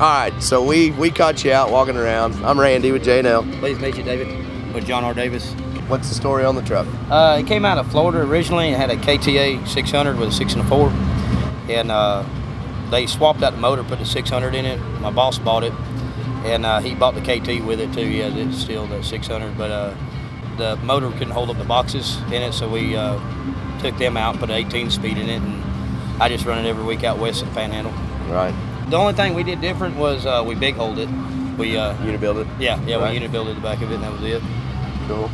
right, so we caught you out walking around. I'm Randy with J&L. Please meet you, David, with John R. Davis. What's the story on the truck? It came out of Florida originally. It had a KTA 600 with a 6 and a 4. And they swapped out the motor, put the 600 in it. My boss bought it, and he bought the KT with it too. He has it still, the 600, but the motor couldn't hold up the boxes in it, so we took them out, put an 18-speed in it, and I just run it every week out west of the Panhandle. Right. The only thing we did different was we big holed it. We Uni-built it? Yeah, right. We uni-built the back of it, and that was it. Cool.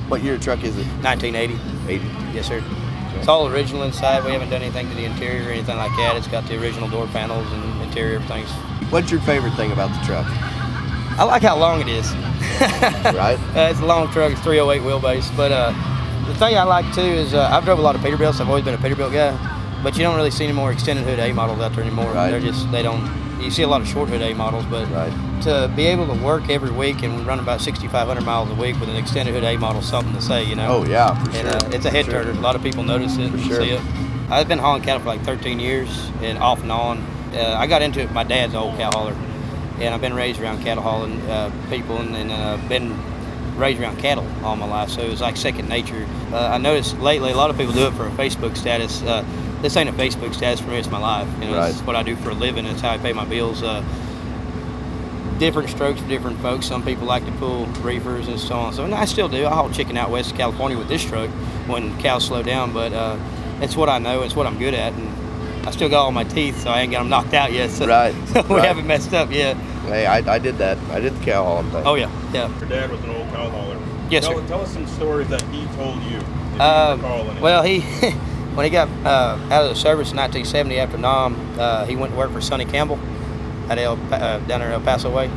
What year truck is it? 1980. 80. Yes, sir. Okay. It's all original inside. We haven't done anything to the interior or anything like that. It's got the original door panels and interior, everything's. What's your favorite thing about the truck? I like how long it is. Right. It's a long truck. It's 308 wheelbase. But the thing I like too is I've drove a lot of Peterbilts. I've always been a Peterbilt guy. But you don't really see any more extended hood A models out there anymore. Right. They don't. You see a lot of short hood A models, but right. to be able to work every week and run about 6,500 miles a week with an extended hood A model is something to say, you know. Oh yeah, for and, sure. It's a head turner. A lot of people notice it for and sure. see it. I've been hauling cattle for like 13 years and off and on. I got into it. My dad's an old cow hauler, and I've been raised around cattle hauling people, and been raised around cattle all my life, so it was like second nature. I noticed lately a lot of people do it for a Facebook status. This ain't a Facebook status for me, it's my life. You know, right. It's what I do for a living, it's how I pay my bills. Different strokes for different folks. Some people like to pull reefers and so on. So and I still do. I haul chicken out west of California with this truck when cows slow down, but it's what I know, it's what I'm good at, and I still got all my teeth, so I ain't got them knocked out yet. So right. we haven't messed up yet. Hey, I did that. I did the cow hauling thing. Oh yeah. Your dad was an old cow hauler. Yes, sir. Tell us some stories that he told you. If you recall any. Well, he when he got out of the service in 1970 after Nam, he went to work for Sonny Campbell at down there in El Paso way,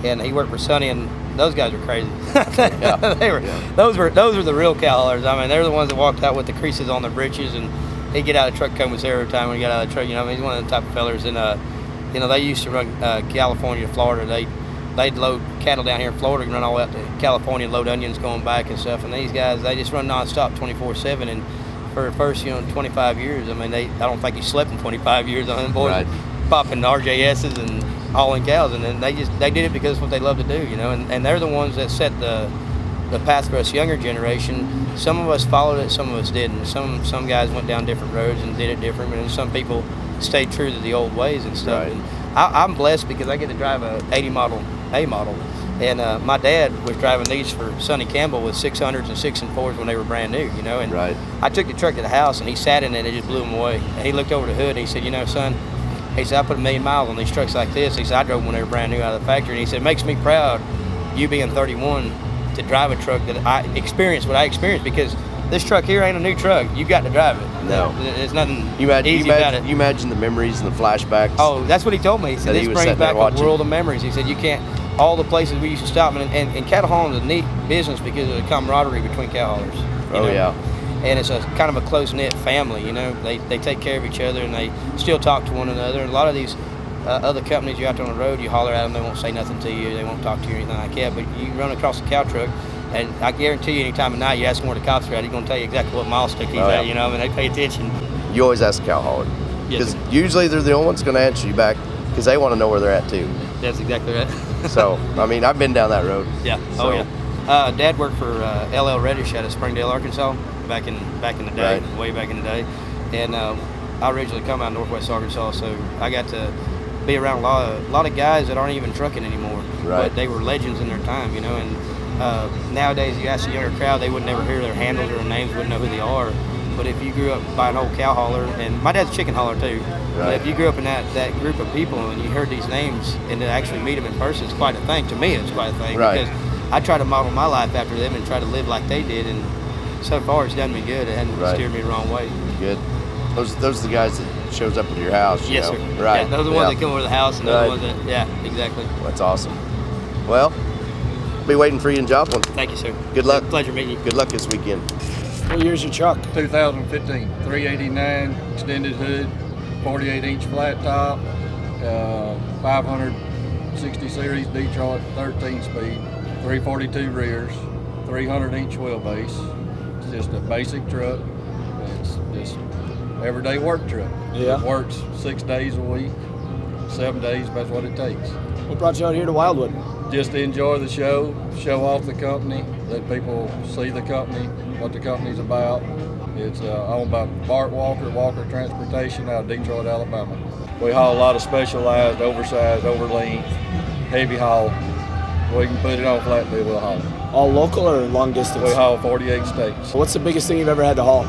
and he worked for Sonny, and those guys were crazy. Yeah. They were. Yeah. Those were the real cow haulers. I mean, they're the ones that walked out with the creases on their breeches, and he'd get out of the truck combs every time when he got out of the truck. You know, I mean, he's one of the type of fellers, and you know, they used to run California to Florida. They'd load cattle down here in Florida and run all the way out to California and load onions going back and stuff. And these guys, they just run nonstop 24/7. And for the first, 25 years, I mean, I don't think he slept in 25 years on them boys, right. popping RJSs and hauling cows. And then they did it because it's what they love to do, you know. And they're the ones that set the path for us younger generation. Some of us followed it, some of us didn't. Some guys went down different roads and did it different, and some people stayed true to the old ways and stuff. Right. And I'm blessed because I get to drive a 80 model A model, and my dad was driving these for Sonny Campbell with 600s and 6 and 4s when they were brand new, you know. And right. I took the truck to the house, and he sat in it, and it just blew him away. And he looked over the hood, and he said, son, he said, I put 1 million miles on these trucks like this. He said, I drove them when they were brand new out of the factory. And he said, it makes me proud, you being 31, to drive a truck that I experienced what I experienced, because this truck here ain't a new truck. You got to drive it. No. There's nothing about it. You imagine the memories and the flashbacks. Oh, that's what he told me. He said, this brings back a world of memories. He said, you can't, all the places we used to stop. And cattle hauling is a neat business because of the camaraderie between cow haulers. You know? Yeah. And it's a kind of a close-knit family, you know. They take care of each other, and they still talk to one another. And a lot of these other companies, you're out there on the road, you holler at them, they won't say nothing to you, they won't talk to you or anything like that. But you run across a cow truck, and I guarantee you, any time of night, you ask them where the cops are at, he's going to tell you exactly what mile stick he's at, you know. I mean, they pay attention. You always ask the cow hauler. Yes, because usually they're the only ones going to answer you back, because they want to know where they're at too. That's exactly right. So, I mean, I've been down that road. Yeah. So. Oh yeah. Dad worked for LL Reddish out of Springdale, Arkansas, back in the day, right. Way back in the day. And I originally come out of Northwest Arkansas, so I got to be around a lot of guys that aren't even trucking anymore. Right. But they were legends in their time, you know. And nowadays, you ask the younger crowd, they would never hear their handles or their names, wouldn't know who they are. But if you grew up by an old cow hauler, and my dad's a chicken hauler too, right. but if you grew up in that group of people and you heard these names and to actually meet them in person, it's quite a thing. To me, it's quite a thing. Right. Because I try to model my life after them and try to live like they did, and so far it's done me good. It hasn't right. steered me the wrong way. Good. Those are the guys that shows up at your house, yes, know? sir. Right. Yeah, those are the ones that come over to the house, and those are the ones that, yeah, exactly. That's awesome. Well, be waiting for you in Joplin. Thank you, sir. Good luck. Pleasure meeting you. Good luck this weekend. What year's your truck? 2015, 389 extended hood, 48-inch flat top, 560 series Detroit 13-speed, 342 rears, 300-inch wheelbase. It's just a basic truck. It's just everyday work truck. Yeah. It works 6 days a week. 7 days, that's what it takes. What brought you out here to Wildwood? Just to enjoy the show, show off the company, let people see the company, what the company's about. It's owned by Bart Walker Transportation out of Detroit, Alabama. We haul a lot of specialized, oversized, over length, heavy haul. We can put it on flatbed, we'll haul it. All local or long distance? We haul 48 states. What's the biggest thing you've ever had to haul?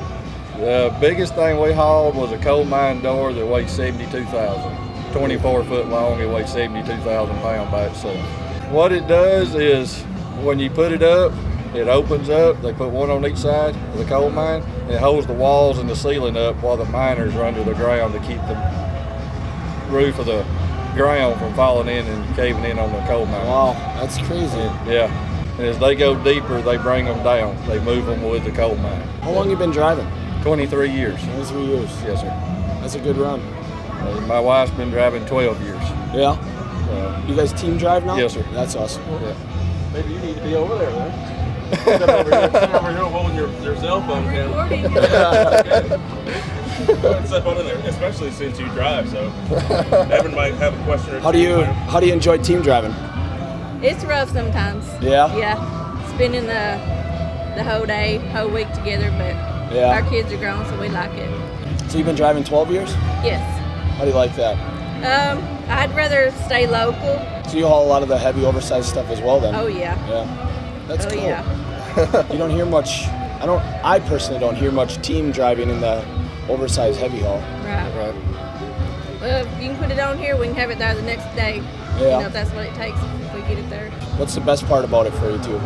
The biggest thing we hauled was a coal mine door that weighed 72,000. 24 foot long, it weighs 72,000 pounds by itself. What it does is when you put it up, it opens up. They put one on each side of the coal mine, and it holds the walls and the ceiling up while the miners are under the ground to keep the roof of the ground from falling in and caving in on the coal mine. Wow, that's crazy. Yeah, and as they go deeper, they bring them down. They move them with the coal mine. How long you been driving? 23 years. 23 years. Yes, sir. That's a good run. My wife's been driving 12 years. Yeah? You guys team drive now? Yes, sir. That's awesome. Yeah. Maybe you need to be over there, man. Sit over here holding your cell phone camera. Step on in there, especially since you drive. So Evan might have a question or two. How do you enjoy team driving? It's rough sometimes. Yeah? Yeah. Spending the whole day, whole week together, but Yeah. our kids are grown, so we like it. So you've been driving 12 years? Yes. How do you like that? I'd rather stay local. So you haul a lot of the heavy oversized stuff as well then? Oh yeah. Yeah. That's Oh cool. yeah. You don't hear much, I personally don't hear much team driving in the oversized heavy haul. Right. Right. Well, if you can put it on here, we can have it there the next day. Yeah. You know, if that's what it takes, if we get it there. What's the best part about it for you two?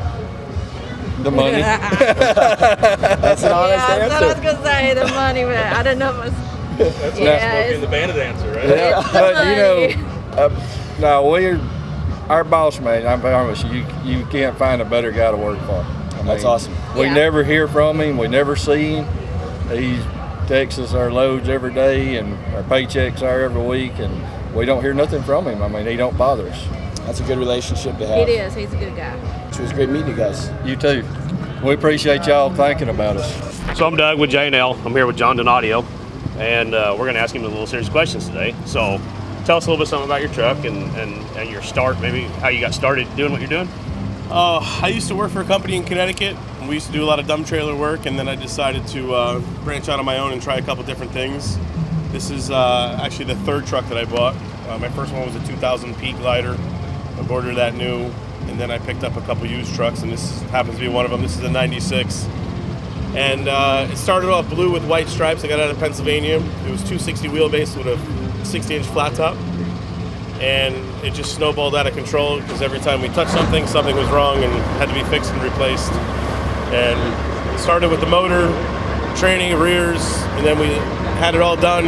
The money. That's an honest yeah, that's what I was answer. gonna say, the money, but I don't know if it's That's Yeah, Smokey it's- and the Bandit answer, right? Yeah, but you money. know, no, our boss man, I promise you can't find a better guy to work for. That's awesome. We Yeah. never hear from him. We never see him. He texts us our loads every day, and our paychecks are every week, and we don't hear nothing from him. I mean, he don't bother us. That's a good relationship to have. It is. He's a good guy. It was great meeting you guys. You too. We appreciate y'all thinking about us. So I'm Doug with J&L. I'm here with John Donadio, and we're going to ask him a little serious questions today. So tell us a little bit something about your truck and your start, maybe how you got started doing what you're doing. I used to work for a company in Connecticut. We used to do a lot of dump trailer work, and then I decided to branch out on my own and try a couple different things. This is actually the third truck that I bought. My first one was a 2000 Peak Glider. I ordered that new, and then I picked up a couple used trucks, and this happens to be one of them. This is a 96. And it started off blue with white stripes. I got it out of Pennsylvania. It was 260 wheelbase with a 60-inch flat top. And it just snowballed out of control because every time we touched something was wrong and had to be fixed and replaced. And it started with the motor, training, rears, and then we had it all done.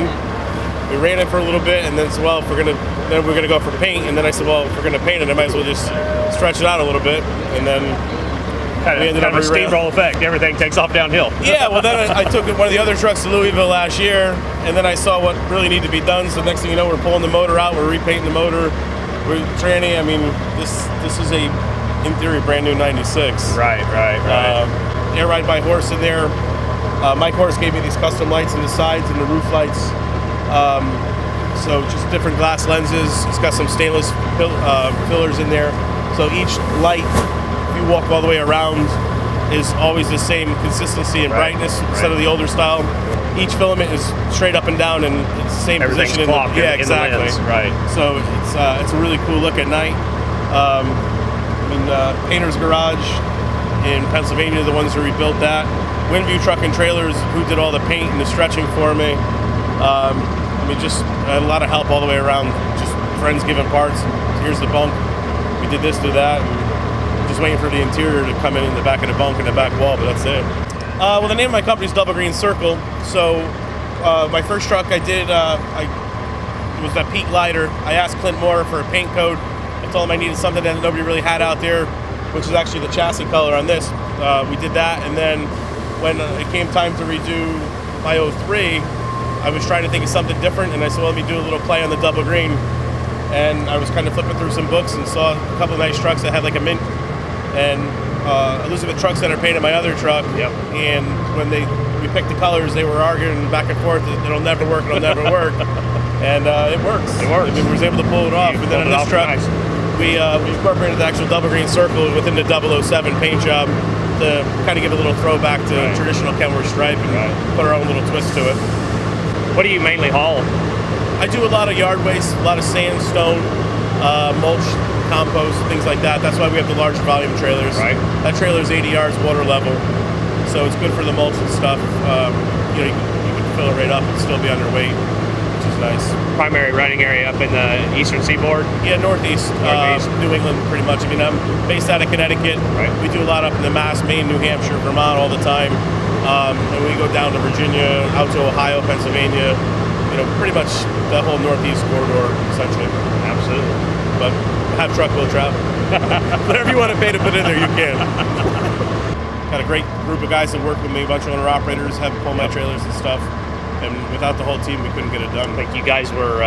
We ran it for a little bit, and then said, well, then we're gonna go for paint. And then I said, well, if we're gonna paint it, I might as well just stretch it out a little bit. And then we ended up a steamroll effect. Everything takes off downhill. yeah, well then I took one of the other trucks to Louisville last year, and then I saw what really needed to be done. So next thing you know, we're pulling the motor out, we're repainting the motor, we're training. I mean, this is a, in theory, brand new 96. Right. Air ride by horse in there. Mike Horse gave me these custom lights in the sides and the roof lights. So just different glass lenses. It's got some stainless fillers in there. So each light, if you walk all the way around, is always the same consistency and brightness instead of the older style. Each filament is straight up and down and it's the same Everything's position. clocked in the exactly. lens, right. So it's a really cool look at night. Painter's Garage in Pennsylvania, the ones who rebuilt that. Windview Truck and Trailers, who did all the paint and the stretching for me. Just a lot of help all the way around. Just friends giving parts. Here's the bunk. We did this, did that. And just waiting for the interior to come in the back of the bunk and the back wall, but that's it. Well, the name of my company is Double Green Circle. So my first truck I did, it was that Peak Glider. I asked Clint Moore for a paint code. I told him I needed something that nobody really had out there, which is actually the chassis color on this. We did that, and then when it came time to redo my 03, I was trying to think of something different, and I said, well, let me do a little play on the double green. And I was kind of flipping through some books and saw a couple of nice trucks that had like a mint and Elizabeth trucks that are painted my other truck. Yep. And when we picked the colors, they were arguing back and forth, it'll never work, it'll never work. and it works. It works. I mean, we was able to pull it off. And then on this truck, nice. we incorporated the actual double green circle within the 007 paint job to kind of give a little throwback to traditional Kenworth stripe and put our own little twist to it. What do you mainly haul? I do a lot of yard waste, a lot of sandstone, mulch, compost, things like that. That's why we have the larger volume trailers. Right. That trailer's 80 yards water level, so it's good for the mulch and stuff. You can fill it right up and still be underweight, which is nice. Primary running area up in the eastern seaboard? Yeah, northeast. New England, pretty much. I mean, I'm based out of Connecticut. Right. We do a lot up in the Mass, Maine, New Hampshire, Vermont all the time. And we go down to Virginia, out to Ohio, Pennsylvania, pretty much the whole northeast corridor, essentially. Absolutely. But have truck will travel. Whatever you want to pay to put in there, you can. Got a great group of guys that work with me, a bunch of owner operators, have pull my trailers and stuff. And without the whole team, we couldn't get it done. I think you guys were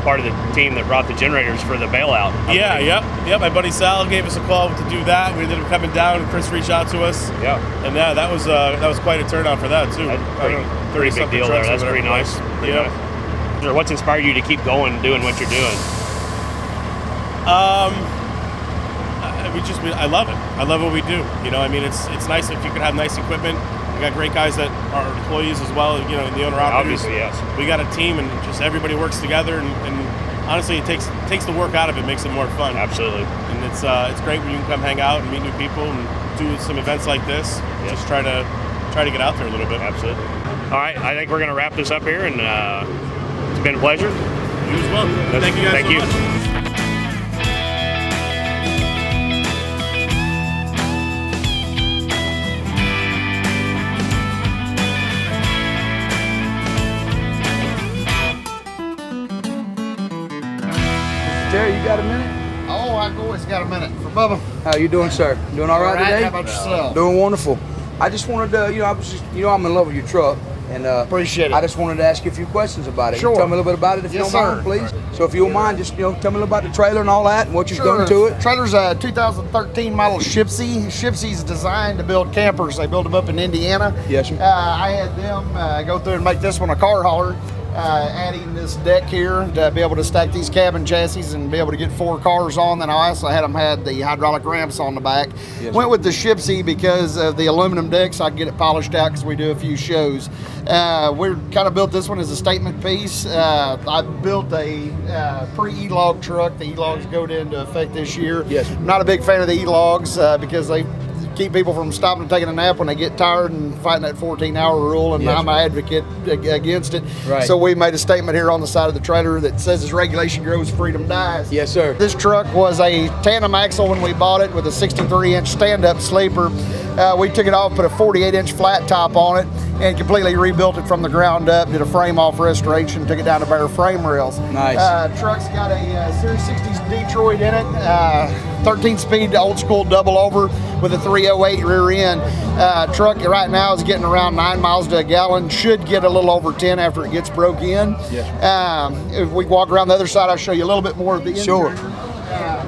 part of the team that brought the generators for the bailout. Yeah. My buddy Sal gave us a call to do that. We ended up coming down, and Chris reached out to us. Yeah. And that was quite a turnout for that too. Pretty big deal there. That's pretty nice. Yeah. What's inspired you to keep going, doing what you're doing? I love it. I love what we do. I mean, it's nice if you can have nice equipment. We got great guys that are employees as well. The owner operators. Obviously, yes. We got a team, and just everybody works together. And honestly, it takes the work out of it, makes it more fun. Absolutely. And it's great when you can come hang out and meet new people and do some events like this. Yeah. Just try to get out there a little bit. Absolutely. All right, I think we're going to wrap this up here, and it's been a pleasure. You as well. Thank you guys so much. Terry, you got a minute? Oh, I always got a minute. For Bubba. How you doing, sir? Doing all right today? How about yourself? Doing wonderful. I just wanted to, I'm in love with your truck, and appreciate it. I just wanted to ask you a few questions about it. Sure. Tell me a little bit about it if you don't mind, please. So if you don't mind, just tell me a little about the trailer and all that, and what you've done to it. Trailer's a 2013 model Shipsy. Shipsy's designed to build campers. They build them up in Indiana. Yes, sir. I had them go through and make this one a car hauler. Adding this deck here to be able to stack these cabin chassis and be able to get 4 cars on. Then I also had the hydraulic ramps on the back. Yes, went with the Shipsy because of the aluminum decks. I can get it polished out because we do a few shows. We're kind of built this one as a statement piece. I built a pre-E-log truck. The E-logs go into effect this year. Yes. I'm not a big fan of the E-logs because they keep people from stopping and taking a nap when they get tired and fighting that 14-hour rule, and yes, I'm an advocate against it. Right. So we made a statement here on the side of the trailer that says as regulation grows, freedom dies. Yes, sir. This truck was a tandem axle when we bought it with a 63-inch stand-up sleeper. We took it off, put a 48-inch flat top on it, and completely rebuilt it from the ground up, did a frame-off restoration, took it down to bare frame rails. Nice. Truck's got a Series 60s Detroit in it, 13-speed old-school double-over with a 308 rear end. Truck right now is getting around 9 miles to a gallon, should get a little over 10 after it gets broke in. Yes. If we walk around the other side, I'll show you a little bit more of the interior. Sure.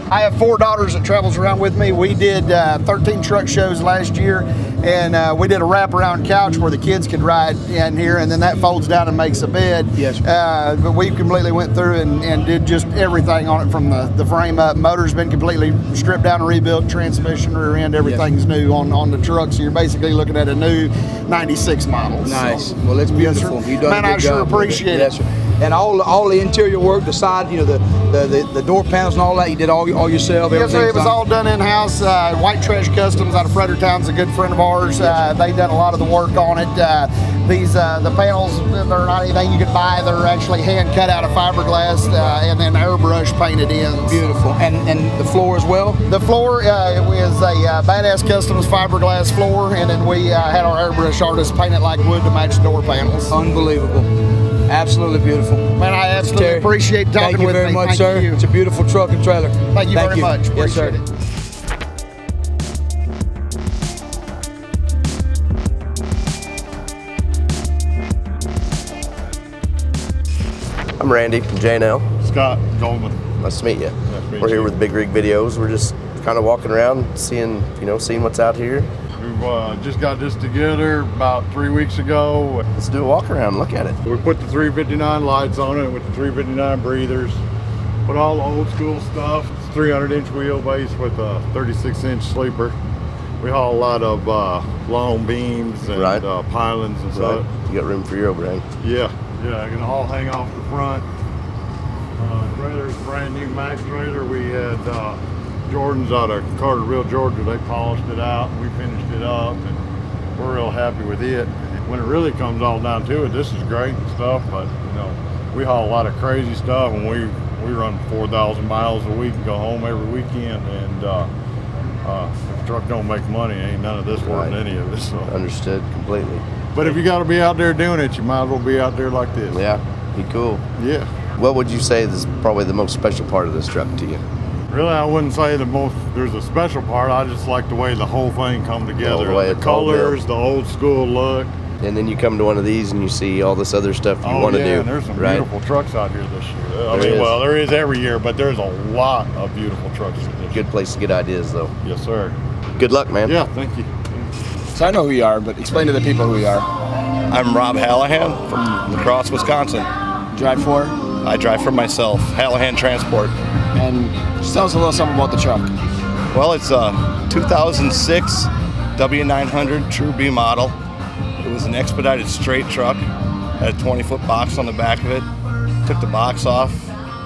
I have 4 daughters that travels around with me. We did 13 truck shows last year, and we did a wraparound couch where the kids could ride in here, and then that folds down and makes a bed. Yes. But we completely went through and did just everything on it from the frame up. Motor's been completely stripped down and rebuilt, transmission, rear end, everything's new on the truck. So you're basically looking at a new 96 model. Nice. So, Well, it's beautiful. Yes, You've done man, a good I sure job with appreciate it. Yes, sir. And all the interior work, the side, the door panels and all that, you did all yourself. Yes, sir. It was done? all done in house. White Trash Customs out of Fredericktown's a good friend of ours. They done a lot of the work on it. The panels, they're not anything you could buy. They're actually hand cut out of fiberglass and then airbrush painted in. Beautiful. And the floor as well? The floor it was a Badass Customs fiberglass floor, and then we had our airbrush artists paint it like wood to match the door panels. Unbelievable. Absolutely beautiful. Man, I absolutely Terry, appreciate talking with me. Thank you very much, Thank sir. you. It's a beautiful truck and trailer. Thank you very much. Yes, sir. Appreciate it. I'm Randy from J&L. Scott, Goldman. Nice to meet you. Nice to meet We're here you. with Big Rig Videos. We're just kind of walking around, seeing what's out here. We've just got this together about 3 weeks ago. Let's do a walk around. Look at it. We put the 359 lights on it with the 359 breathers. Put all the old school stuff. It's 300-inch wheelbase with a 36-inch sleeper. We haul a lot of long beams and pilings and stuff. You got room for your overhang. Yeah, it can all hang off the front. Trailer's a brand new Max trailer. We had Jordan's out of Carterville, Georgia. They polished it out. We finished it up, and we're real happy with it. When it really comes all down to it, this is great and stuff, but we haul a lot of crazy stuff, and we run 4,000 miles a week and go home every weekend, and if the truck don't make money, ain't none of this worth any of it. So. Understood completely. But if you got to be out there doing it, you might as well be out there like this. Yeah, be cool. Yeah. What would you say is probably the most special part of this truck to you? Really, I wouldn't say there's a special part. I just like the way the whole thing come together. The colors, the old school look. And then you come to one of these and you see all this other stuff you want to do. And there's some beautiful trucks out here this year. There is every year, but there's a lot of beautiful trucks this year. Good place to get ideas, though. Yes, sir. Good luck, man. Yeah, thank you. So I know who you are, but explain to the people who you are. I'm Rob Hallahan from La Crosse, Wisconsin. Drive for? I drive for myself, Hallahan Transport. And just tell us a little something about the truck. Well, it's a 2006 W900 True B model. It was an expedited straight truck, had a 20-foot box on the back of it. Took the box off,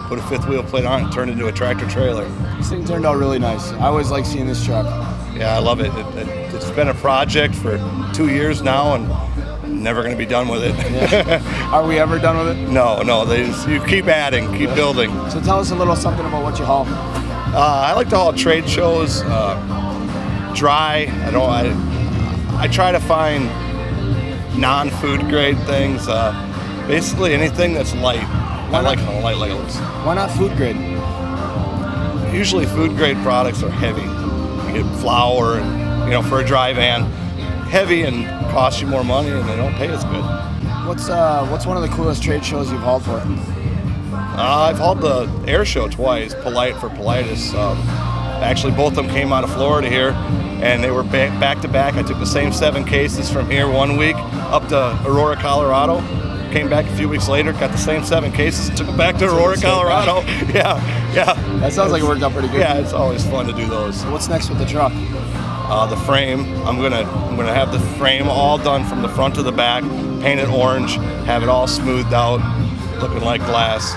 put a fifth wheel plate on it, and turned it into a tractor trailer. This thing turned out really nice. I always like seeing this truck. Yeah, I love it. It's been a project for 2 years now, and never going to be done with it. Yeah. Are we ever done with it? No. You keep adding, keep building. So tell us a little something about what you haul. I like to haul trade shows, dry. I try to find non-food grade things. Basically anything that's light. I like light loads. Why not food grade? Usually food grade products are heavy. You get flour and for a dry van, heavy and cost you more money, and they don't pay as good. What's one of the coolest trade shows you've hauled for? I've hauled the air show twice, Polite for Politis. Actually, both of them came out of Florida here, and they were back to back. I took the same 7 cases from here 1 week up to Aurora, Colorado. Came back a few weeks later, got the same 7 cases, and took them back to Aurora, Colorado. Yeah. That sounds like it worked out pretty good. Yeah, it's always fun to do those. What's next with the truck? The frame. I'm gonna have the frame all done from the front to the back, painted orange, have it all smoothed out, looking like glass.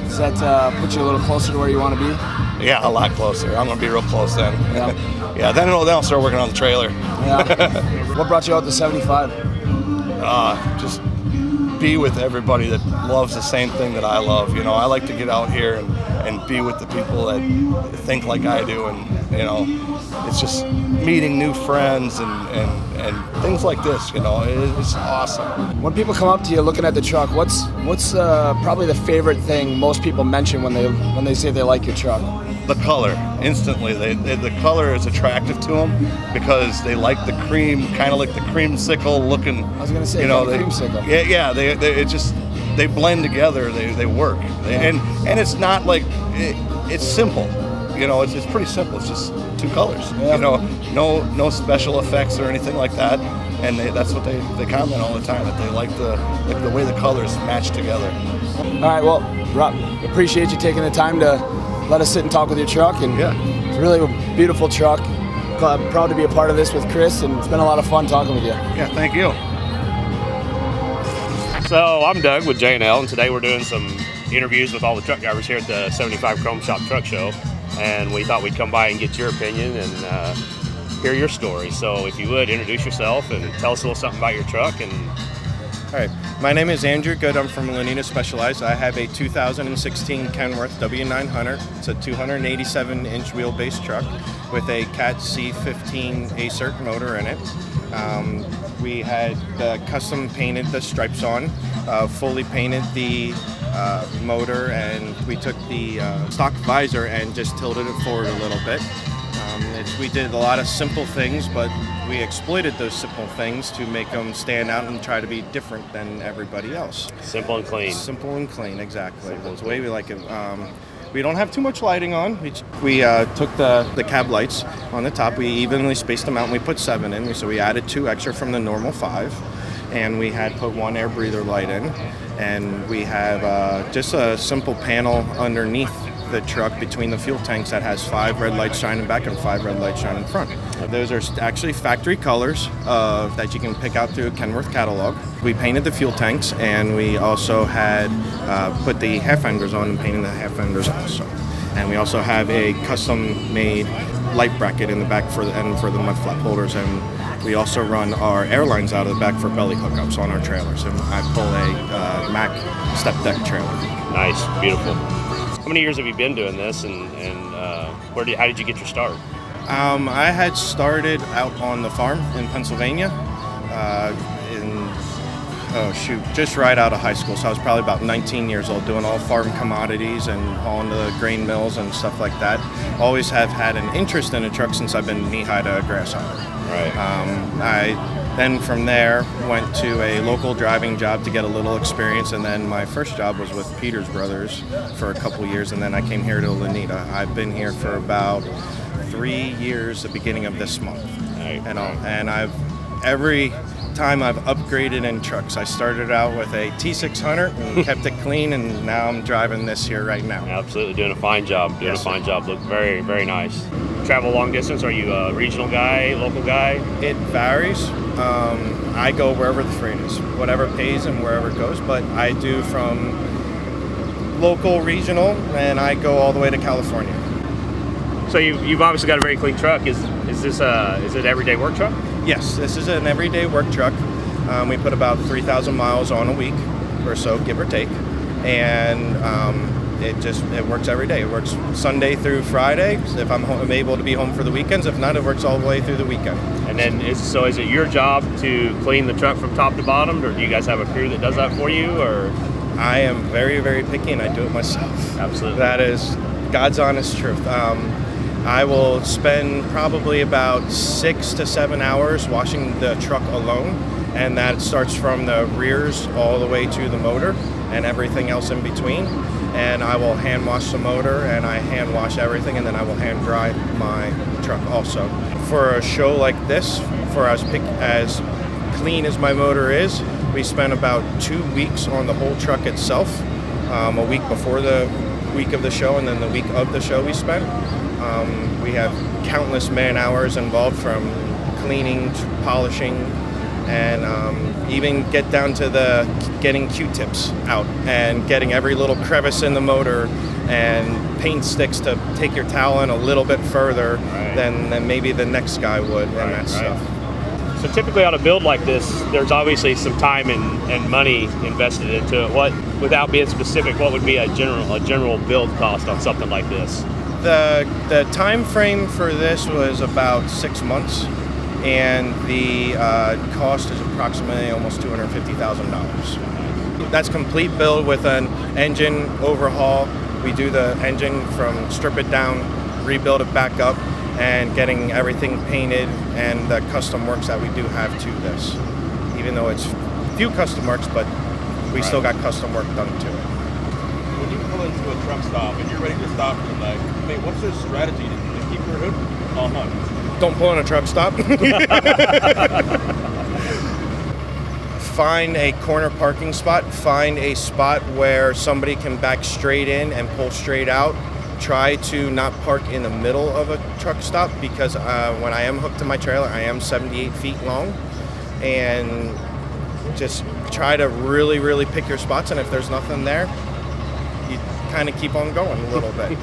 Does that put you a little closer to where you want to be? Yeah, a lot closer. I'm gonna be real close then. Yeah. Yeah. Then I'll start working on the trailer. Yeah. What brought you out to 75? Just be with everybody that loves the same thing that I love. I like to get out here and be with the people that think like I do, and it's just meeting new friends and things like this. It's awesome. When people come up to you looking at the truck, what's probably the favorite thing most people mention when they say they like your truck? The color. Instantly, the color is attractive to them because they like the cream, kind of like the creamsicle looking. I was gonna say, creamsicle. Yeah. They blend together. They work, and it's not like it's simple. It's pretty simple. It's just 2 colors. Yeah. No special effects or anything like that. And that's what they comment all the time, that they like the way the colors match together. All right, well, Rob, appreciate you taking the time to let us sit and talk with your truck. And it's really a beautiful truck. Proud to be a part of this with Chris, and it's been a lot of fun talking with you. Yeah, thank you. So I'm Doug with J&L, and today we're doing some interviews with all the truck drivers here at the 75 Chrome Shop Truck Show. And we thought we'd come by and get your opinion and hear your story. So if you would, introduce yourself and tell us a little something about your truck. And all right, my name is Andrew Good. I'm from Lanita Specialized. I have a 2016 Kenworth W900. It's a 287-inch wheelbase truck with a Cat C15 ACERT motor in it. We had custom painted the stripes on, fully painted the motor, and we took the stock visor and just tilted it forward a little bit. We did a lot of simple things, but we exploited those simple things to make them stand out and try to be different than everybody else. Simple and clean. Simple and clean, exactly. It's the way we like it. We don't have too much lighting on. We took the cab lights on the top. We evenly spaced them out, and we put 7 in. So we added 2 extra from the normal 5. And we had put 1 air breather light in. And we have just a simple panel underneath the truck between the fuel tanks that has 5 red lights shining back and 5 red lights shining front. Those are actually factory colors that you can pick out through a Kenworth catalog. We painted the fuel tanks, and we also had put the half fenders on and painted the half fenders also. And we also have a custom-made light bracket in the back for the mud flap holders, and we also run our airlines out of the back for belly hookups on our trailers. And I pull a Mack step deck trailer. Nice, beautiful. How many years have you been doing this, and how did you get your start? I had started out on the farm in Pennsylvania just right out of high school. So I was probably about 19 years old, doing all farm commodities and hauling to the grain mills and stuff like that. Always have had an interest in a truck since I've been knee-high to a grass hunter. Right. I then from there went to a local driving job to get a little experience, and then my first job was with Peters Brothers for a couple years, and then I came here to Lanita. I've been here for about 3 years, the beginning of this month. Right. And every time I've upgraded in trucks. I started out with a T600 and kept it clean, and now I'm driving this here right now. Absolutely, doing a fine job. Look very, very nice. Travel long distance? Are you a regional guy, local guy? It varies. I go wherever the freight is, whatever pays and wherever it goes. But I do from local, regional, and I go all the way to California. So you've obviously got a very clean truck. Is it an everyday work truck? Yes, this is an everyday work truck. We put about 3,000 miles on a week or so, give or take, and it works every day. It works Sunday through Friday. If I'm able to be home for the weekends. If not, it works all the way through the weekend. And then is it your job to clean the truck from top to bottom, or do you guys have a crew that does that for you? Or I am very, very picky, and I do it myself. Absolutely. That is God's honest truth. I will spend probably about 6 to 7 hours washing the truck alone, and that starts from the rears all the way to the motor and everything else in between. And I will hand wash the motor, and I hand wash everything, and then I will hand dry my truck also. For a show like this, for as clean as my motor is, we spent about 2 weeks on the whole truck itself. A week before the week of the show, and then the week of the show we spent. We have countless man hours involved, from cleaning to polishing, and even get down to getting Q-tips out and getting every little crevice in the motor, and paint sticks to take your towel in a little bit further than maybe the next guy would, and that stuff. So typically on a build like this, there's obviously some time and money invested into it. Without being specific, what would be a general build cost on something like this? The time frame for this was about 6 months, and the cost is approximately almost $250,000. That's complete build with an engine overhaul. We do the engine from strip it down, rebuild it back up, and getting everything painted, and the custom works that we do have to this. Even though it's few custom works, but we still got custom work done to it. When you pull into a truck stop and you're ready to stop for the night, what's your strategy to keep your hood on? Don't pull in a truck stop. Find a corner parking spot. Find a spot where somebody can back straight in and pull straight out. Try to not park in the middle of a truck stop, because when I am hooked to my trailer, I am 78 feet long, and just try to really, really pick your spots. And if there's nothing there, you kind of keep on going a little bit.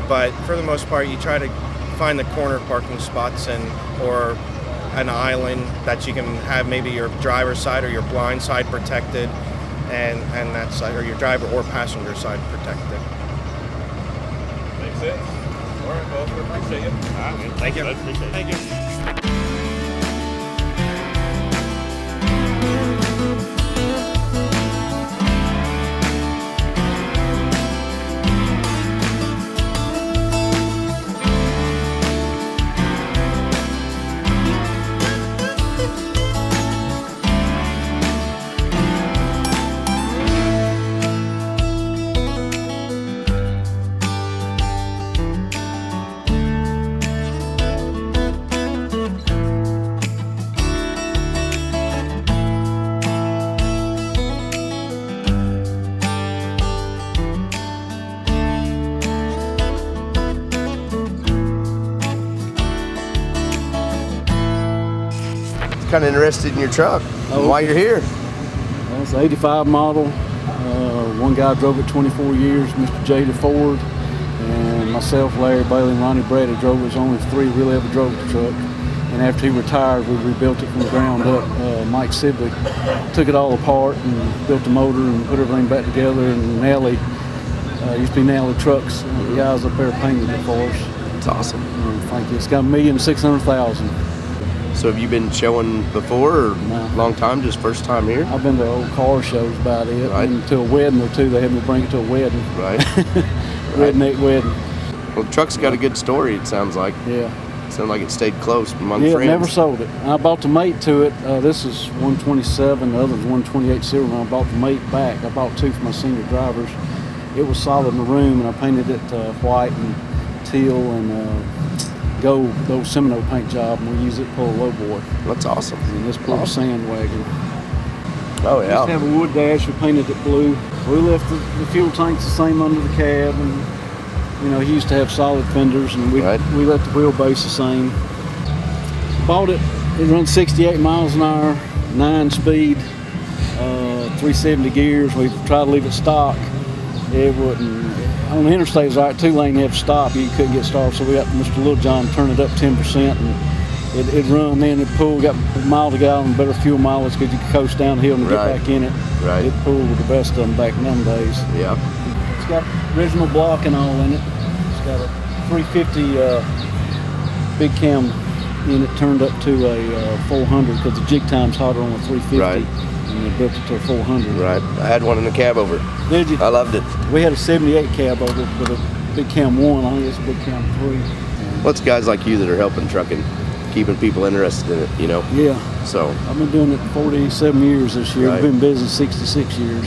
But for the most part, you try to find the corner parking spots or an island that you can have maybe your driver's side or your blind side protected, and that side, or your driver or passenger side protected. Makes sense. All right, well, we appreciate it. All right, man. Thank you. Appreciate it. Thank you. kind of interested in your truck and why you're here. Well, it's an 85 model. One guy drove it 24 years, Mr. J.D. Ford, and myself, Larry Bailey, and Ronnie Brady drove it. There's only three really ever drove the truck. And after he retired, we rebuilt it from the ground up. Mike Sibley took it all apart and built the motor and put everything back together. And Nelly, used to be Nelly Trucks. The guys up there painted it for us. It's awesome. Thank you. It's got $1,600,000. So have you been showing before or long time, just first time here? I've been to old car shows about it. Right. Been to a wedding or two. They had me bring it to a wedding. Right. Redneck wedding. Well, the truck's got a good story, it sounds like. Yeah. It sounded like it stayed close among Yeah, friends. never sold it. I bought the mate to it. This is 127, the other was 128 silver. And I bought the mate back. I bought two for my senior drivers. It was solid in the room, and I painted it white and teal and gold, the old Seminole paint job, and we use it to pull a lowboy. That's awesome. And this pulled a sand wagon. Oh, yeah. Just have a wood dash. We painted it blue. We left the fuel tanks the same under the cab, and you know, he used to have solid fenders, and we left the wheelbase the same. Bought it. It runs 68 miles an hour, 9-speed, 370 gears. We tried to leave it stock. It wouldn't. On the interstate, it was all right. 2-lane, you have to stop. You couldn't get started, so we got Mr. Littlejohn to turn it up 10%, and it run. Then it pulled, got a mile to gallon, better fuel mileage because you could coast downhill and get back in it. Right. It pulled with the best of them back in them days. Yeah. It's got original block and all in it. It's got a 350 big cam in it, turned up to a 400 because the jig time's hotter on a 350. Right. And they built it to a 400. Right. I had one in the cab over. Did you? I loved it. We had a 78 cab over with a big cam 1. I think it's a big cam 3. Well, it's guys like you that are helping trucking, keeping people interested in it, you know? Yeah. So. I've been doing it 47 years this year. Right. I've been busy 66 years.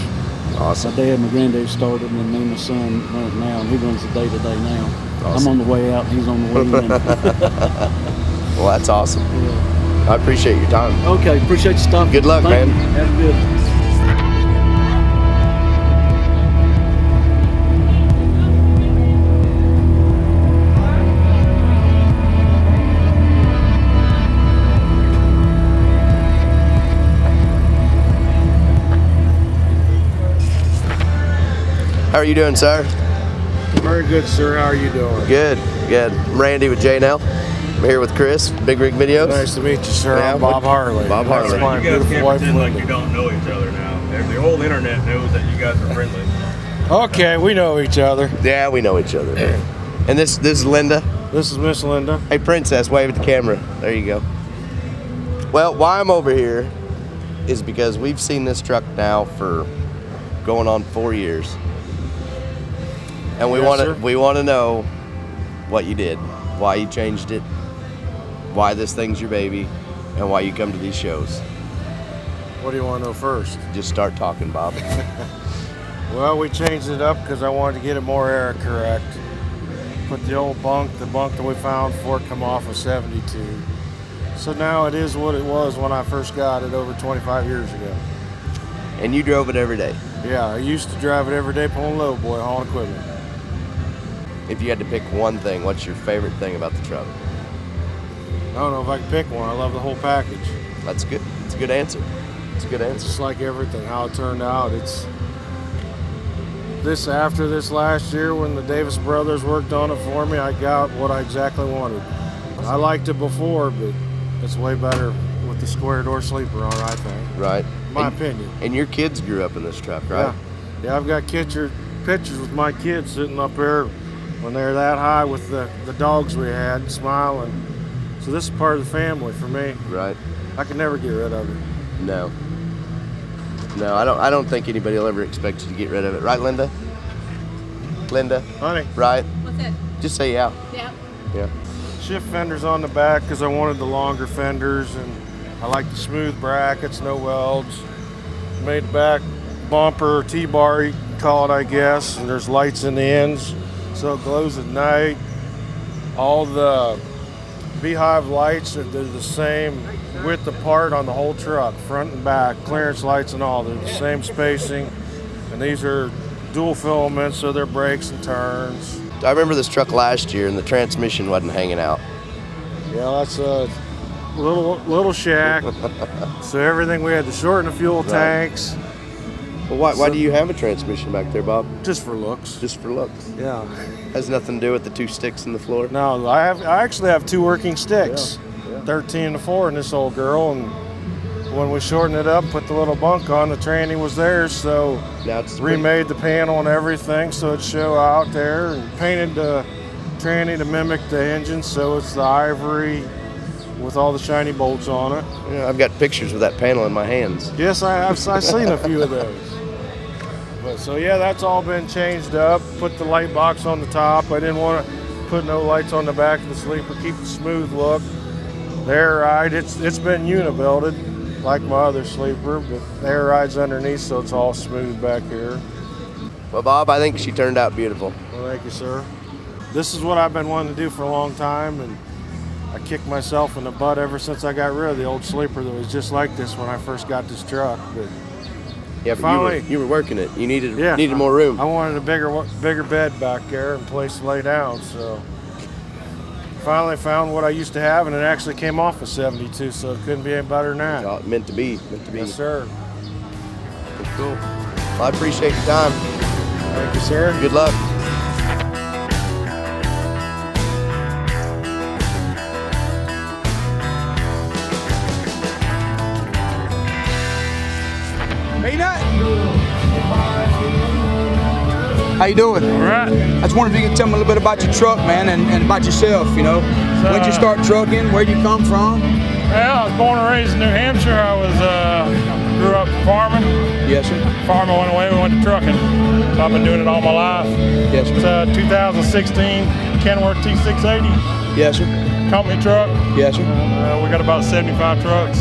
Awesome. My dad and my granddad started, and then me and my son run it now, and he runs the day-to-day now. Awesome. I'm on the way out, and he's on the way in. Well, that's awesome. Yeah. I appreciate your time. Okay, appreciate your stuff. Good luck, Thank man. you. Have a good. How are you doing, sir? Very good, sir. How are you doing? Good, good. I'm Randy with J&L. I'm here with Chris, Big Rig Videos. Nice to meet you, sir. Yeah, I'm Bob Harley. Bob Harley. That's my You guys beautiful can't wife, pretend like Linda. you don't know each other now. The whole internet knows that you guys are friendly. Okay, we know each other. Yeah, we know each other. And this is Linda. This is Miss Linda. Hey, Princess, wave at the camera. There you go. Well, why I'm over here is because we've seen this truck now for going on 4 years. And we Yes, want to know what you did, why you changed it, why this thing's your baby, and why you come to these shows. What do you want to know first? Just start talking, Bob. Well, we changed it up because I wanted to get it more air correct. Put the old bunk that we found before it come off of 72. So now it is what it was when I first got it over 25 years ago. And you drove it every day? Yeah, I used to drive it every day pulling lowboy, hauling equipment. If you had to pick one thing, what's your favorite thing about the truck? I don't know if I can pick one. I love the whole package. That's good. It's a good answer. It's a good answer. It's just like everything, how it turned out. It's this after this last year when the Davis brothers worked on it for me, I got what I exactly wanted. I liked it before, but it's way better with the square door sleeper on it, I think. Right. My opinion. And your kids grew up in this truck, right? Yeah, I've got pictures with my kids sitting up there when they're that high with the dogs we had, smiling. So this is part of the family for me. Right. I could never get rid of it. No. No, I don't think anybody will ever expect you to get rid of it. Right, Linda? Linda? Honey. Right? What's that? Just say yeah. Yeah. Yeah. Shift fenders on the back because I wanted the longer fenders, and I like the smooth brackets, no welds. Made the back bumper or T-bar, you can call it, I guess, and there's lights in the ends so it glows at night. All the beehive lights are the same width apart on the whole truck, front and back, clearance lights and all. They're the same spacing, and these are dual filaments, so they're brakes and turns. I remember this truck last year and the transmission wasn't hanging out. Yeah, that's little shack. So everything we had to shorten the fuel tanks. Well, why do you have a transmission back there, Bob? Just for looks. Just for looks. Yeah. Has nothing to do with the 2 sticks in the floor. No, I actually have 2 working sticks, Yeah. 13 and a 4 in this old girl, and when we shortened it up, put the little bunk on, the tranny was there, so now it's remade the panel and everything so it'd show out there, and painted the tranny to mimic the engine, so it's the ivory with all the shiny bolts on it. Yeah, I've got pictures of that panel in my hands. Yes, I've seen a few of those. But so yeah, that's all been changed up. Put the light box on the top. I didn't want to put no lights on the back of the sleeper. Keep the smooth look. The air ride, it's been unibelted like my other sleeper, but the air ride's underneath, so it's all smooth back here. Well, Bob, I think she turned out beautiful. Well, thank you, sir. This is what I've been wanting to do for a long time, and I kicked myself in the butt ever since I got rid of the old sleeper that was just like this when I first got this truck. But yeah, but finally, you were working it. You needed more room. I wanted a bigger bed back there and place to lay down. So finally found what I used to have, and it actually came off a 72, so it couldn't be any better than that. Oh, meant to be. Yes, sir. Cool. Well, I appreciate your time. Thank you, sir. Good luck. Hey, Nut. How you doing? All right. I just wondered if you could tell me a little bit about your truck, man, and about yourself, you know. When'd you start trucking? Where'd you come from? Well, I was born and raised in New Hampshire. I grew up farming. Yes, sir. Farming went away, we went to trucking. So I've been doing it all my life. Yes, sir. It's 2016 Kenworth T680. Yes, sir. Company truck. Yes, sir. We got about 75 trucks.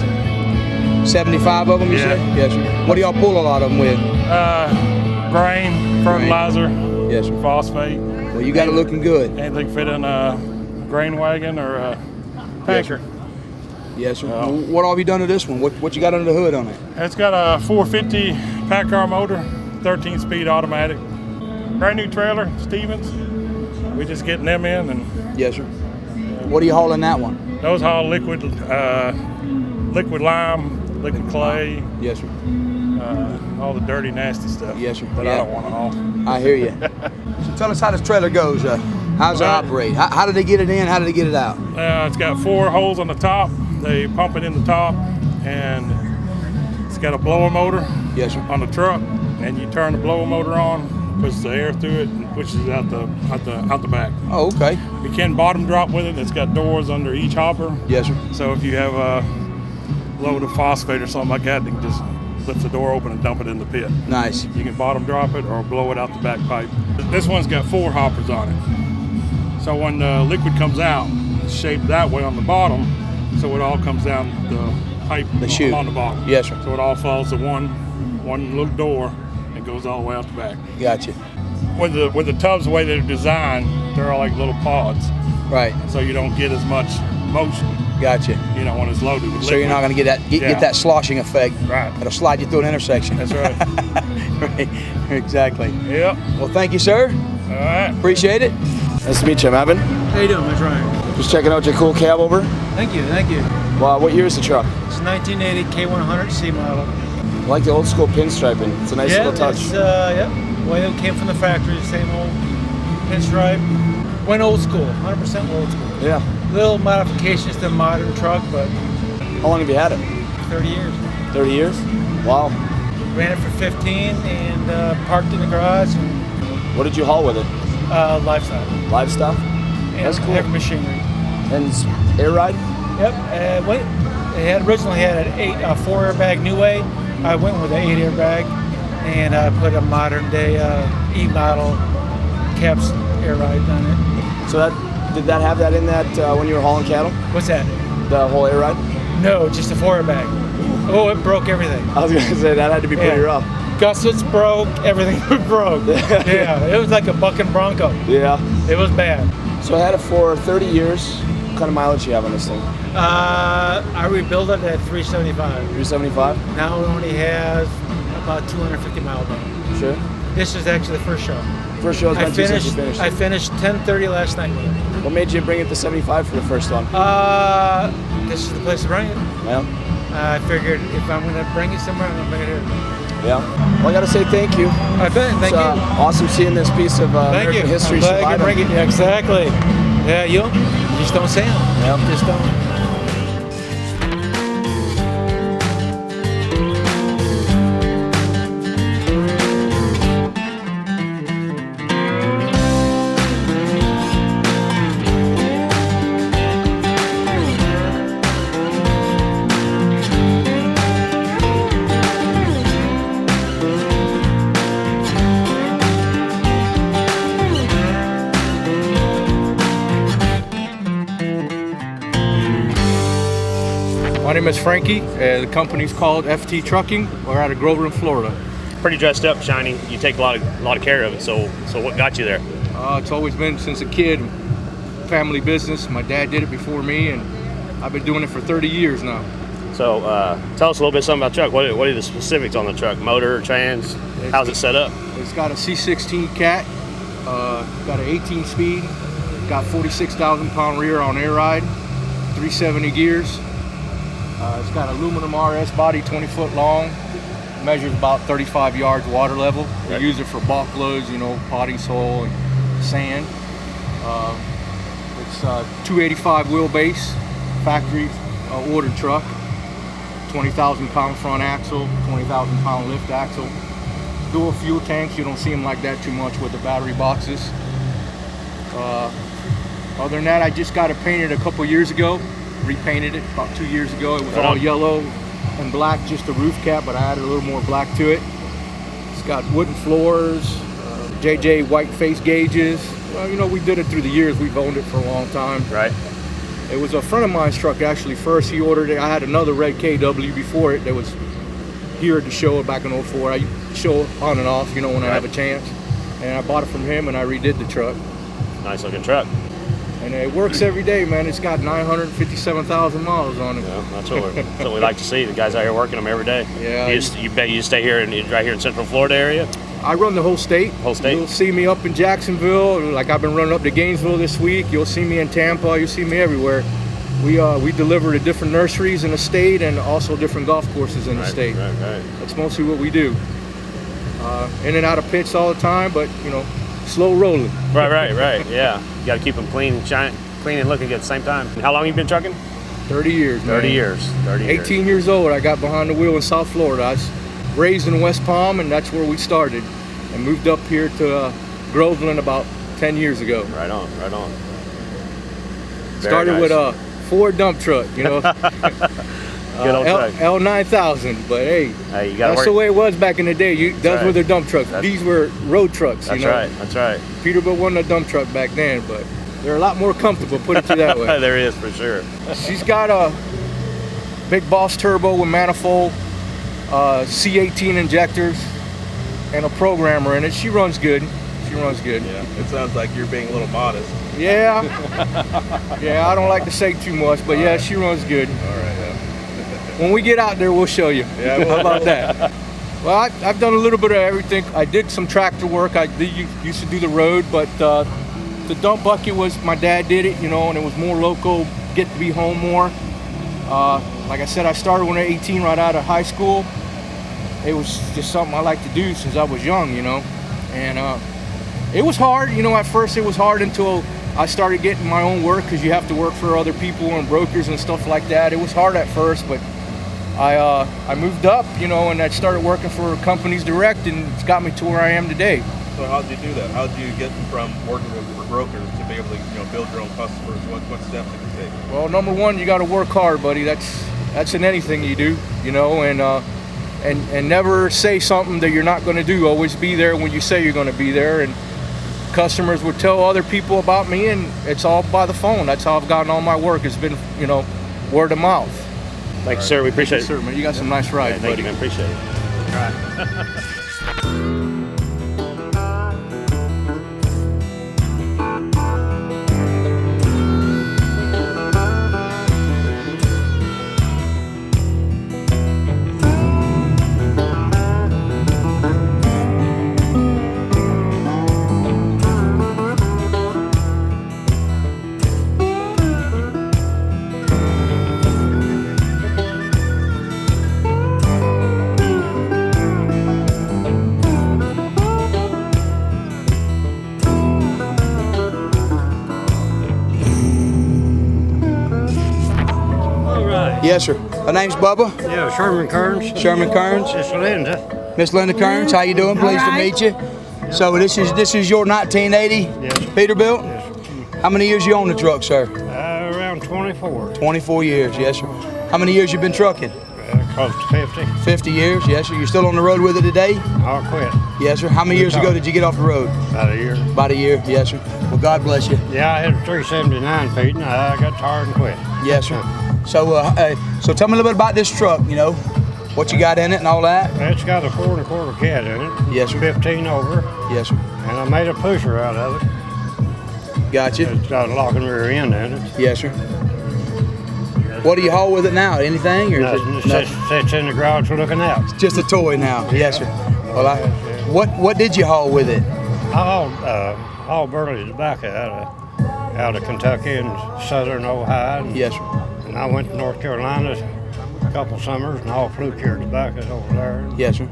75 of them, you say? Yes, sir. What do y'all pull a lot of them with? Grain, fertilizer, yes, sir. Phosphate. Well, you got it looking good. Anything fit in a grain wagon or a tanker. Yes, sir. What all have you done to this one? What you got under the hood on it? It's got a 450 pack car motor, 13-speed automatic. Brand new trailer, Stevens. We just getting them in. And yes, sir. What are you hauling that one? Those haul liquid lime, liquid clay. Yes, sir. All the dirty, nasty stuff. Yes, sir. That I don't want to haul. I hear you. So tell us how this trailer goes. How's it operate? How do they get it in? How do they get it out? It's got 4 holes on the top. They pump it in the top, and it's got a blower motor. Yes, sir. On the truck, and you turn the blower motor on, pushes the air through it, and pushes it out the back. Oh, okay. You can bottom drop with it. It's got doors under each hopper. Yes, sir. So if you have a load of phosphate or something like that, you can just lift the door open and dump it in the pit. Nice. You can bottom drop it or blow it out the back pipe. This one's got 4 hoppers on it. So when the liquid comes out, it's shaped that way on the bottom, so it all comes down the pipe on the bottom. Yes, sir. So it all falls to one little door and goes all the way out the back. Gotcha. With the tubs, the way they're designed, they're all like little pods. Right. So you don't get as much motion. Gotcha. You know, when it's loaded with liquid. So you're not going to get that sloshing effect. Right. It'll slide you through an intersection. That's right. Right. Exactly. Yep. Well, thank you, sir. All right. Appreciate it. Nice to meet you, I'm Evan. How you doing, Mr. Ryan? Just checking out your cool cab over. Thank you, thank you. Wow, what year is the truck? It's a 1980 K100 C model. I like the old school pinstriping. It's a nice little touch. Yeah, way it came from the factory, the same old pinstripe. Went old school, 100% old school. Yeah. Little modifications to the modern truck, but. How long have you had it? 30 years. 30 years? Wow. Ran it for 15 and parked in the garage. And, what did you haul with it? Livestock. Livestock? And that's cool. Heavy machinery. And air ride? Yep. Originally had a 4 airbag New Way. I went with an 8 airbag, and I put a modern day E model caps air ride on it. So did that have that in that when you were hauling cattle? What's that? The whole air ride? No, just a 4 airbag. Oh, it broke everything. I was gonna say that had to be pretty rough. Gussets broke, everything broke. Yeah, it was like a bucking Bronco. Yeah. It was bad. So I had it for 30 years. What kind of mileage do you have on this thing? I rebuilt it at 375. 375? Now it only has about 250 miles on it. Sure. This is actually the first show. First show is when you finished. I finished 10:30 last night. What made you bring it to 75 for the first one? This is the place to bring it. Yeah. I figured if I'm going to bring it somewhere, I'm going to bring it here. Yeah. Well, I got to say thank you. I bet. Thank you. Awesome seeing this piece of American history. I'm glad I can bring it. Yeah, exactly. Yeah, you just don't say them. Yeah. Just don't. My name is Frankie. The company's called FT Trucking. We're out of Groveland, Florida. Pretty dressed up, shiny. You take a lot of care of it. So what got you there? It's always been since a kid, family business. My dad did it before me, and I've been doing it for 30 years now. So tell us a little bit something about the truck. What are the specifics on the truck? Motor, trans? How's it set up? It's got a C16 cat. Got an 18 speed. Got 46,000 pound rear on air ride. 370 gears. It's got aluminum RS body, 20 foot long, measures about 35 yards water level. We use it for bulk loads, potting soil and sand. It's 285 wheelbase, factory ordered truck, 20,000 pound front axle, 20,000 pound lift axle. Dual fuel tanks, you don't see them like that too much with the battery boxes. Other than that, I just got it painted a couple years ago. Repainted it about 2 years ago. It was all yellow and black, just the roof cap, but I added a little more black to it. It's got wooden floors, JJ white face gauges. Well, we did it through the years. We've owned it for a long time. Right. It was a friend of mine's truck actually first. He ordered it. I had another red KW before it that was here at the show back in 04. I show on and off, when I have a chance. And I bought it from him and I redid the truck. Nice looking truck. And it works every day, man. It's got 957,000 miles on it. Yeah, that's what we like to see. The guys out here working them every day. Yeah. You stay here right here in Central Florida area? I run the whole state. Whole state? You'll see me up in Jacksonville. Like I've been running up to Gainesville this week. You'll see me in Tampa. You'll see me everywhere. We deliver to different nurseries in the state and also different golf courses in the state. Right. That's mostly what we do. In and out of pits all the time, but slow rolling. Right. Yeah. You got to keep them clean and looking good at the same time. And how long you been trucking? 30 years, man. 30 years. 18 years old, I got behind the wheel in South Florida. I was raised in West Palm, and that's where we started. And moved up here to Groveland about 10 years ago. Right on. Started with a Ford dump truck, Good old truck. L9000, but hey that's the way it was back in the day. Those were the dump trucks. These were road trucks. That's right. Peterbilt wasn't a dump truck back then, but they're a lot more comfortable, put it to that way. There is, for sure. She's got a big Boss turbo with manifold, C18 injectors, and a programmer in it. She runs good. Yeah, it sounds like you're being a little modest. Yeah. I don't like to say too much, but yeah, she runs good. All right. When we get out there, we'll show you. Yeah, how about that? Well, I've done a little bit of everything. I did some tractor work. I used to do the road, but the dump bucket was, my dad did it, and it was more local, get to be home more. Like I said, I started when I was 18, right out of high school. It was just something I liked to do since I was young, and it was hard. At first it was hard until I started getting my own work, because you have to work for other people and brokers and stuff like that. It was hard at first, but I moved up, and I started working for companies direct, and it's got me to where I am today. So how did you do that? How did you get from working for brokers to be able to build your own customers? What steps did you take? Well, number one, you got to work hard, buddy. That's in anything you do, and never say something that you're not going to do. Always be there when you say you're going to be there. And customers would tell other people about me, and it's all by the phone. That's how I've gotten all my work. It's been, word of mouth. Thank you, sir. We appreciate it. Sir, man. You got some nice rides, Thank buddy. you, man. Appreciate it. All right. Yes, sir. Her name's Bubba. Yeah, Sherman Kerns. Sherman Kerns. It's Linda. Miss Linda Kerns, how you doing? Pleased to meet you. So this is your 1980 Peterbilt? Yes. How many years you own the truck, sir? Around 24. 24 years, yes, sir. How many years you been trucking? Close to 50. 50 years, yes, sir. You're still on the road with it today? I'll quit. Yes, sir. How many years ago did you get off the road? About a year. About a year, yes, sir. Well, God bless you. Yeah, I had a 379 feet and I got tired and quit. Yes, sir. So tell me a little bit about this truck, you know, what you got in it and all that. It's got a 4 1/4 cat in it. Yes, sir. 15 over. Yes, sir. And I made a pusher out of it. Gotcha. It's got a locking rear end in it. Yes, sir. What do you haul with it now? Anything? Or Nothing. It sits in the garage looking out. It's just a toy now. Yes, sir. Well, what did you haul with it? I hauled burley tobacco out of Kentucky and southern Ohio. Yes, sir. And I went to North Carolina a couple summers and hauled fluke cured tobacco over there. Yes, sir.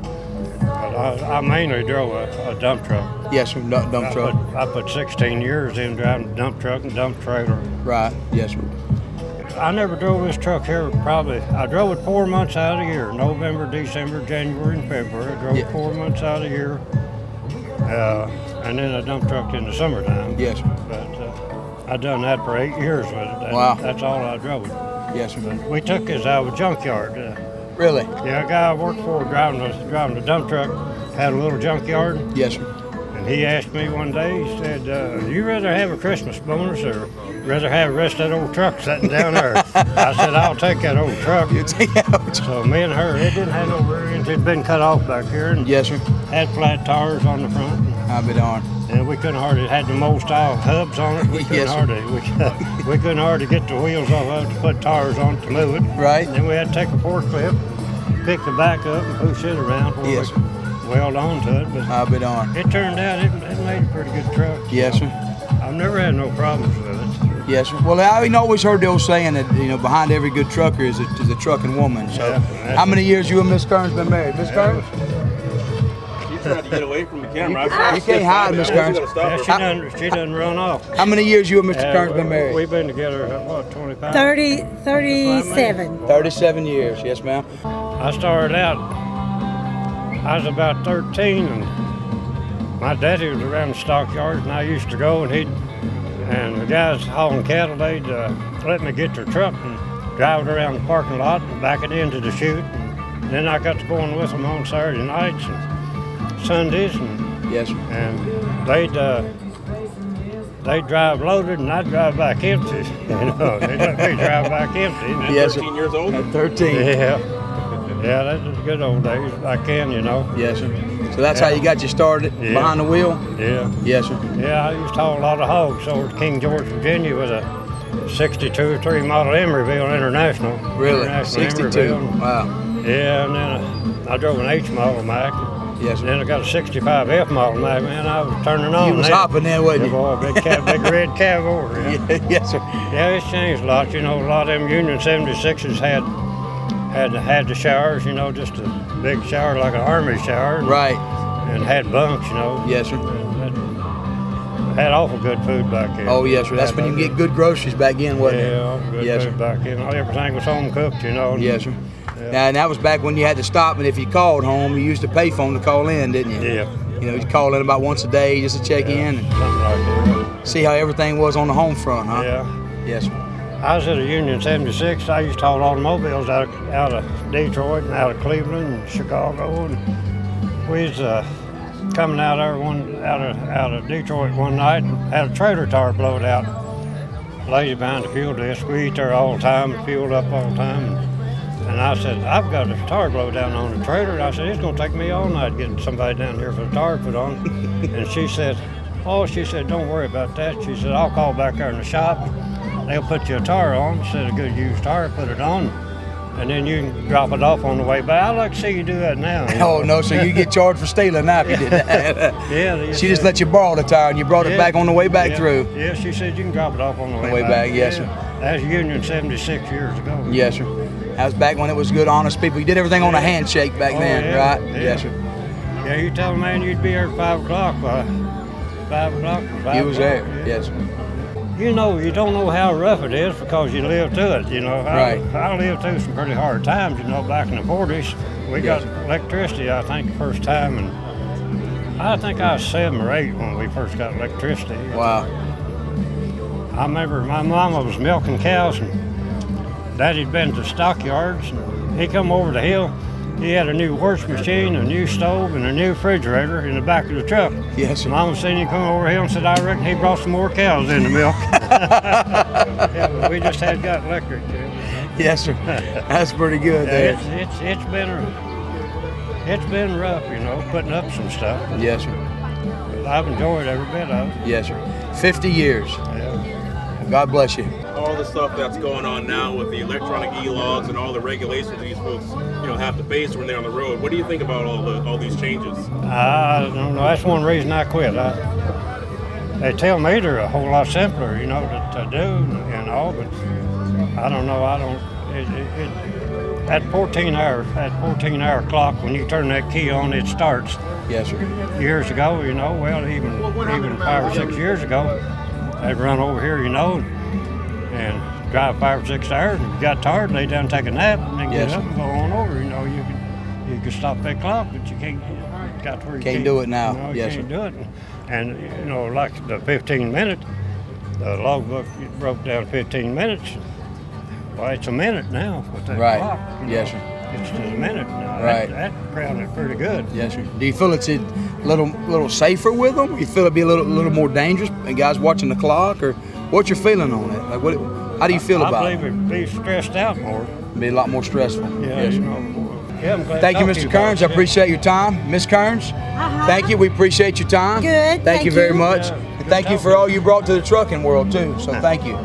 But I mainly drove a dump truck. Yes, sir. Dump truck. I put 16 years in driving a dump truck and dump trailer. Right. Yes, sir. I never drove this truck here I drove it 4 months out of the year, November, December, January, and February. I drove it 4 months out of the year. And then I dump trucked in the summertime. Yes, sir. But I done that for 8 years with it. Wow. That's all I drove it. Yes, sir. But we took this out of a junkyard. Really? Yeah, a guy I worked for driving a dump truck had a little junkyard. Yes, sir. And he asked me one day, he said, you rather have a Christmas bonus or rather have the rest of that old truck sitting down there? I said, I'll take that old truck. You take that old truck. So me and her, it didn't have no rear end. It'd been cut off back here. And yes, sir. Had flat tires on the front. I'll be darned. And we couldn't hardly, it had the mold style hubs on it. We couldn't hardly get the wheels off of it to put tires on it to move it. Right. Then we had to take a forklift, pick the back up and push it around before we weld onto it. But I'll be darned. It turned out it made a pretty good truck. Yes, sir. I've never had no problems with it. Yes, sir. Well, I always heard the old saying that, you know, behind every good trucker is a trucking woman. So how many years you and Miss Kerns been married? Miss Kerns? You tried to get away from the camera. You can't hide, Miss Kerns. Yeah, she doesn't run off. How many years you and Mr. Kerns been married? We've been together, what, 25? 37. 37 years, yes, ma'am. I started out, I was about 13, and my daddy was around the stockyards, and I used to go, and the guys hauling cattle, they'd let me get their truck and drive it around the parking lot and back it into the chute. And then I got to going with them on Saturday nights and Sundays, and yes, sir. And they'd drive loaded and I'd drive back empty. You know, they let me drive back empty. Yes, 13 years old? At 13. Yeah, that was the good old days. I can, you know. Yes, sir. So that's how you got you started behind the wheel? Yeah. Yes, sir. Yeah, I used to haul a lot of hogs over to King George, Virginia with a 62 3 model Emeryville International. Really? International 62. Emeryville. Wow. Yeah, and then I drove an H model Mac. Yes, sir. And then I got a 65 F model Mac. Man, I was turning on. You was hopping then, wasn't you? Boy, big red cab over. Yeah. Yes, sir. Yeah, it's changed a lot. You know, a lot of them Union 76s had the showers. You know, just a big shower like an army shower. Right. And had bunks. You know. Yes, sir. Had awful good food back then. Oh, yes, sir. That's when you get good groceries back in, wasn't it? Yeah, awful good yes, food sir. back in. Everything was home cooked. You know. Yes, sir. Yeah. Now, and that was back when you had to stop, and if you called home, you used a payphone to call in, didn't you? Yeah. You know, you call in about once a day just to check in and something like that. See how everything was on the home front, huh? Yeah. Yes, sir. I was at a Union 76. I used to haul automobiles out of Detroit and out of Cleveland and Chicago. And we was coming out of Detroit one night and had a trailer tire blowed out. Lady behind the fuel desk. We eat there all the time, fueled up all the time. And I said, I've got a tire blow down on the trailer. And I said, it's going to take me all night getting somebody down here for the tire put on. And she said, don't worry about that. She said, I'll call back there in the shop. They'll put you a tire on. She said, a good used tire, put it on. And then you can drop it off on the way back. I'd like to see you do that now. Oh, no, so you get charged for stealing now if you did that. Yeah. She just let you borrow the tire and you brought it back on the way back through. Yeah, she said you can drop it off on the way back. Yes, sir. That was Union 76 years ago. Yes, sir. That was back when it was good, honest people. You did everything on a handshake back then, right? Yeah. Yes, sir. Yeah, you tell a man you'd be here at 5 o'clock. 5 o'clock. You was there, yes, sir. you know, you don't know how rough it is because you live through it, you know. Right. I lived through some pretty hard times, you know, back in the 40s. We got electricity, I think, the first time, and I think I was 7 or 8 when we first got electricity. Wow. I remember my mama was milking cows, and Daddy'd been to stockyards, and he come over the hill. He had a new wash machine, a new stove, and a new refrigerator in the back of the truck. Yes, sir. Mama seen him come over here and said, I reckon he brought some more cows in the milk. Yeah, but we just had got electric. Yes, sir. That's pretty good. There. It's been rough, you know, putting up some stuff. Yes, sir. I've enjoyed every bit of it. Yes, sir. 50 years. Yeah. God bless you. All the stuff that's going on now with the electronic e-logs and all the regulations these folks, have to face when they're on the road. What do you think about all these changes? I don't know. That's one reason I quit. They tell me they're a whole lot simpler, you know, to do and all, but I don't know. That 14-hour clock, when you turn that key on, it starts. Yes, sir. Years ago, you know, well, even 5 or 6 years ago, they'd run over here, you know, and drive 5 or 6 hours. And if you got tired, lay down, take a nap, and then get up and go on over. You know, you can stop that clock, but you can't. Got to where you can't do it now. You know, yes, you can't sir. do it. And you know, like the 15-minute, the logbook broke down 15 minutes. Well, it's a minute now with that clock. Yes, know. sir. It's just a minute now. Right. That crowned it pretty good. Yes, sir. Do you feel it's a little safer with them? You feel it'd be a little more dangerous, and guys watching the clock, or what's your feeling on it? Like, how do you feel about it? I believe it'd be stressed out more. Be a lot more stressful. Yeah, yes, you sir. know. Yeah, I'm glad Thank you, to talk to Mr. Kerns. I appreciate your time. Miss Kerns, thank you. We appreciate your time. Good. Thank you very much. Yeah, And thank you for all you brought to the trucking world, too. So thank you.